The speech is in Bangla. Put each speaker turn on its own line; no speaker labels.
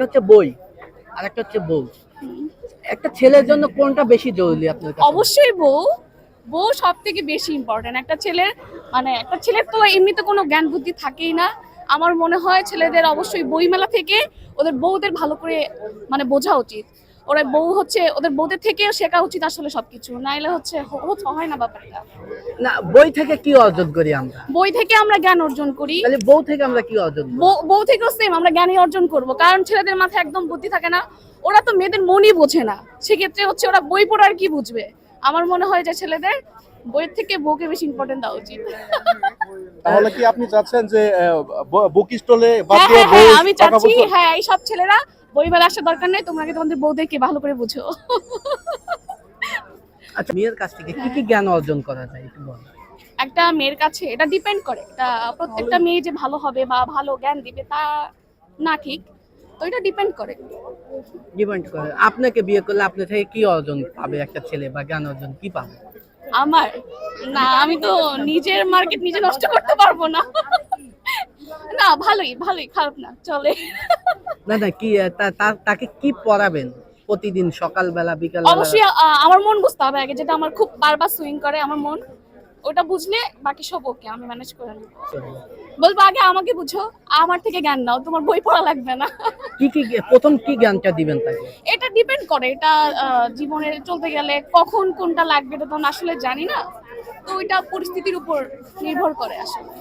একটা হচ্ছে বই আর একটা হচ্ছে বউ। একটা ছেলের জন্য কোনটা বেশি জরুরি আপনার কাছে?
অবশ্যই বউ। বউ সব থেকে বেশি ইম্পর্টেন্ট একটা ছেলের। মানে একটা ছেলের তো এমনিতে কোনো জ্ঞান বুদ্ধি থাকেই না। আমার মনে হয় ছেলেদের অবশ্যই বইমেলা থেকে ওদের বউদের ভালো করে মানে বোঝা উচিত। ওরা বউ হচ্ছে ওদের বউদের থেকেও শেখা উচিত আসলে সবকিছু, নাইলে হচ্ছে হয় না ব্যাপারটা।
না, বই থেকে কি অর্জন করি আমরা?
বই থেকে আমরা জ্ঞান অর্জন করি।
তাহলে বউ থেকে আমরা কি অর্জন করি?
বউ থেকেও সেম আমরা জ্ঞানই অর্জন করব, কারণ ছেলেদের মাথায় একদম বুদ্ধি থাকে না। ওরা তো মেয়েদের মনই বোঝে না, সেক্ষেত্রে হচ্ছে ওরা বই পড়ে আর কি বুঝবে। আমার মনে হয় যে ছেলেদের বইয়ের থেকে বউকে বেশি ইম্পর্টেন্ট দেওয়া উচিত।
তাহলে কি আপনি চাচ্ছেন যে বুক স্টলে বাদ
হ্যাঁ
দিয়ে
হ্যাঁ
বই
হ্যাঁ, আমি
টাকা
চাচ্ছি
পয়সা?
হ্যাঁ এই সব ছেলেরা বই মেলা আসার দরকার নেই, তোমরা আগে তোমাদের বউদেরকে ভালো করে বুঝো।
আচ্ছা, মেয়ের কাছ থেকে কি কি জ্ঞান অর্জন করা যায় একটু বলুন।
একটা মেয়ের কাছে এটা ডিপেন্ড করে, এটা প্রত্যেকটা মেয়ে যে ভালো হবে বা ভালো জ্ঞান দিবে তা না ঠিক, তো এটা ডিপেন্ড করে।
ডিপেন্ড করে আপনাকে বিয়ে করলে আপনার থেকে কি অর্জন পাবে একটা ছেলে, বা জ্ঞান অর্জন কি পাবে?
আমার না, আমি তো নিজের মার্কেট নিজে নষ্ট করতে পারবো না। না ভালোই ভালোই, খারাপ না, চলে।
না না, কি তাকে কি পড়াবেন প্রতিদিন সকালবেলা বিকালবেলা?
অবশ্যই আমার মন বুঝতে হবে আগে, যেটা আমার খুব বারবার সুইং করে আমার মন, ওটা বুঝলে বাকি সব ওকে, আমি ম্যানেজ করে নেবো। বলবো আগে আমাকে বুঝো, আমার থেকে জ্ঞান নাও, তোমার বই পড়া লাগবে না।
কি কি প্রথম কি জ্ঞানটা দিবেন তাকে?
এটা ডিপেন্ড করে, এটা জীবনে চলতে গেলে কখন কোনটা লাগবে এটা তো আমরা আসলে জানি না, তো ওইটা পরিস্থিতির উপর নির্ভর করে আসলে।